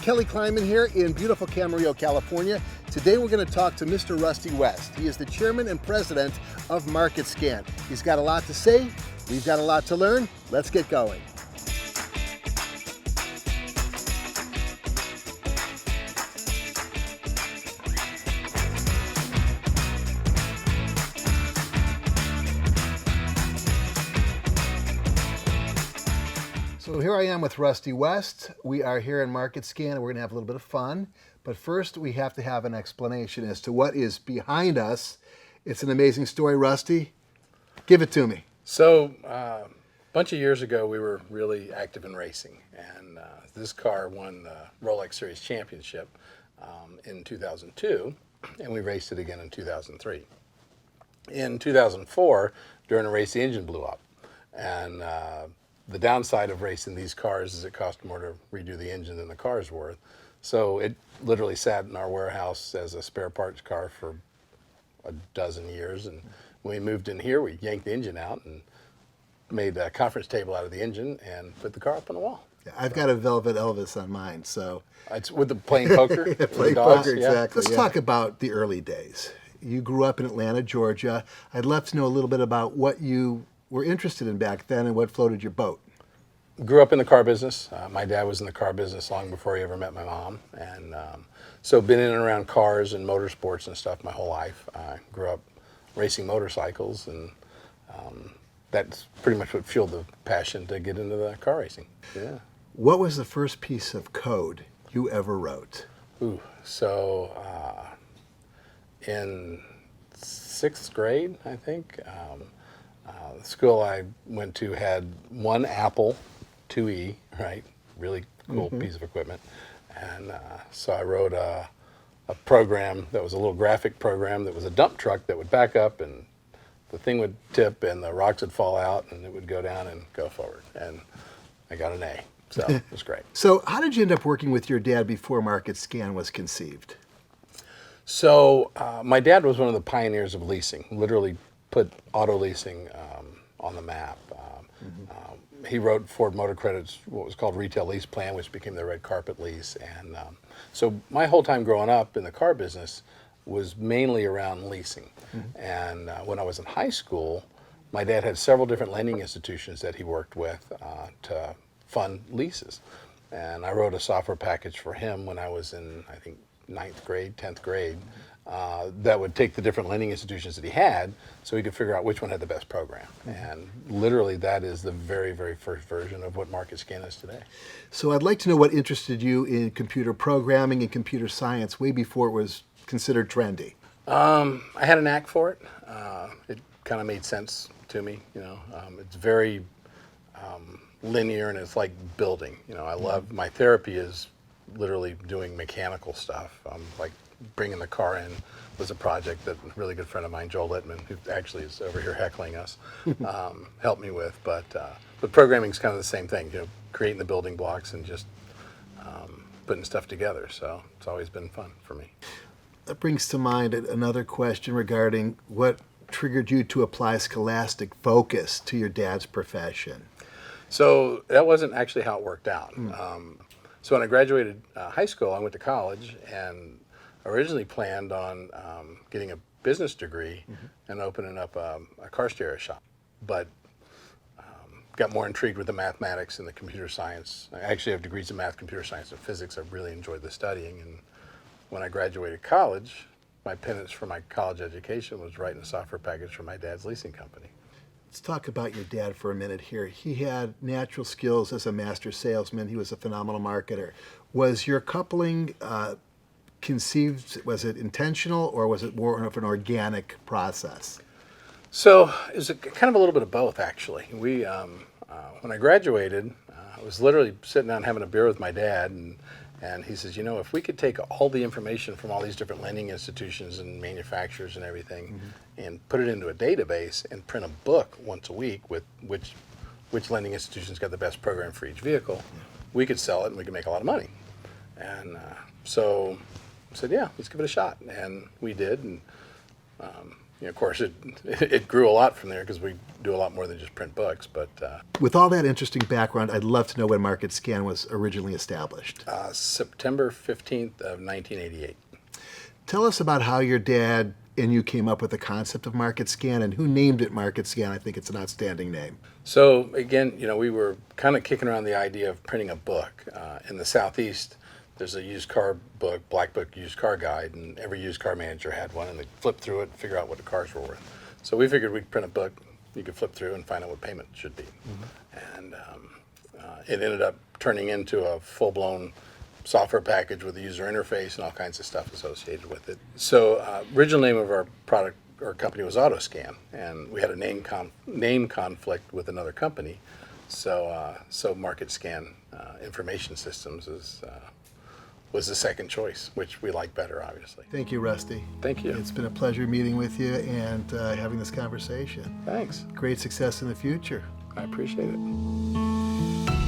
Kelly Kleinman here in beautiful Camarillo, California. Today we're going to talk to Mr. Rusty West. He is the chairman and president of Market Scan. He's got a lot to say. We've got a lot to learn. Let's get going. So here I am with Rusty West. We are here in Market Scan and we're going to have a little bit of fun. But first we have to have an explanation as to what is behind us. It's an amazing story, Rusty. Give it to me. So a bunch of years ago we were really active in racing, and this car won the Rolex Series Championship in 2002, and we raced it again in 2003. In 2004, during a race, the engine blew up, and the downside of racing these cars is it cost more to redo the engine than the car's worth. So it literally sat in our warehouse as a spare parts car for a dozen years. And when we moved in here, we yanked the engine out and made a conference table out of the engine and put the car up on the wall. Yeah, I've got a Velvet Elvis on mine, so. It's with the plain poker. Yeah, plain poker, yeah. exactly. Let's talk about the early days. You grew up in Atlanta, Georgia. I'd love to know a little bit about what you were interested in back then and what floated your boat. Grew up in the car business. My dad was in the car business long before he ever met my mom, and so been in and around cars and motorsports and stuff my whole life. I grew up racing motorcycles, and that's pretty much what fueled the passion to get into the car racing. Yeah. What was the first piece of code you ever wrote? So in 6th grade, I think, the school I went to had one Apple IIe, right? Really cool piece of equipment. And so I wrote a program that was a little graphic program that was a dump truck that would back up and the thing would tip and the rocks would fall out and it would go down and go forward. And I got an A, so it was great. So how did you end up working with your dad before Market Scan was conceived? So my dad was one of the pioneers of leasing, literally put auto leasing on the map. He wrote Ford Motor Credit's what was called Retail Lease Plan, which became the Red Carpet Lease. And so my whole time growing up in the car business was mainly around leasing. And when I was in high school, my dad had several different lending institutions that he worked with to fund leases. And I wrote a software package for him when I was in, I think, 9th grade, 10th grade, that would take the different lending institutions that he had so he could figure out which one had the best program. And literally that is the very, very first version of what Market Scan is today. So I'd like to know what interested you in computer programming and computer science way before it was considered trendy. I had a knack for it. It kind of made sense to me, you know. It's very linear and it's like building. You know, I love, my therapy is literally doing mechanical stuff. Like bringing the car in was a project that a really good friend of mine, Joel Littman, who actually is over here heckling us, helped me with. But programming is kind of the same thing, you know, creating the building blocks and just putting stuff together. So it's always been fun for me. That brings to mind another question regarding what triggered you to apply scholastic focus to your dad's profession. So that wasn't actually how it worked out. So when I graduated high school, I went to college and originally planned on getting a business degree and opening up a car stereo shop. But got more intrigued with the mathematics and the computer science. I actually have degrees in math, computer science, and physics. I really enjoyed the studying. And when I graduated college, my penance for my college education was writing a software package for my dad's leasing company. Let's talk about your dad for a minute here. He had natural skills as a master salesman. He was a phenomenal marketer. Was your coupling conceived, was it intentional or was it more of an organic process? So it was kind of a little bit of both, actually. We, when I graduated, I was literally sitting down having a beer with my dad, and he says, you know, if we could take all the information from all these different lending institutions and manufacturers and everything and put it into a database and print a book once a week with which lending institutions got the best program for each vehicle, we could sell it and we could make a lot of money. And so I said, yeah, let's give it a shot. And we did. And of course, it grew a lot from there because we do a lot more than just print books. But With all that interesting background, I'd love to know when Market Scan was originally established. September 15th of 1988. Tell us about how your dad and you came up with the concept of Market Scan and who named it Market Scan. I think it's an outstanding name. So again, we were kind of kicking around the idea of printing a book. In the Southeast, there's a used car book, Black Book Used Car Guide, and every used car manager had one, and they'd flip through it and figure out what the cars were worth. So we figured we'd print a book you could flip through and find out what payment should be. And it ended up turning into a full-blown software package with a user interface and all kinds of stuff associated with it. So original name of our product or company was AutoScan, and we had a name conflict with another company. So Market Scan Information Systems was the second choice, which we like better, obviously. Thank you, Rusty. Thank you. It's been a pleasure meeting with you and having this conversation. Thanks. Great success in the future. I appreciate it.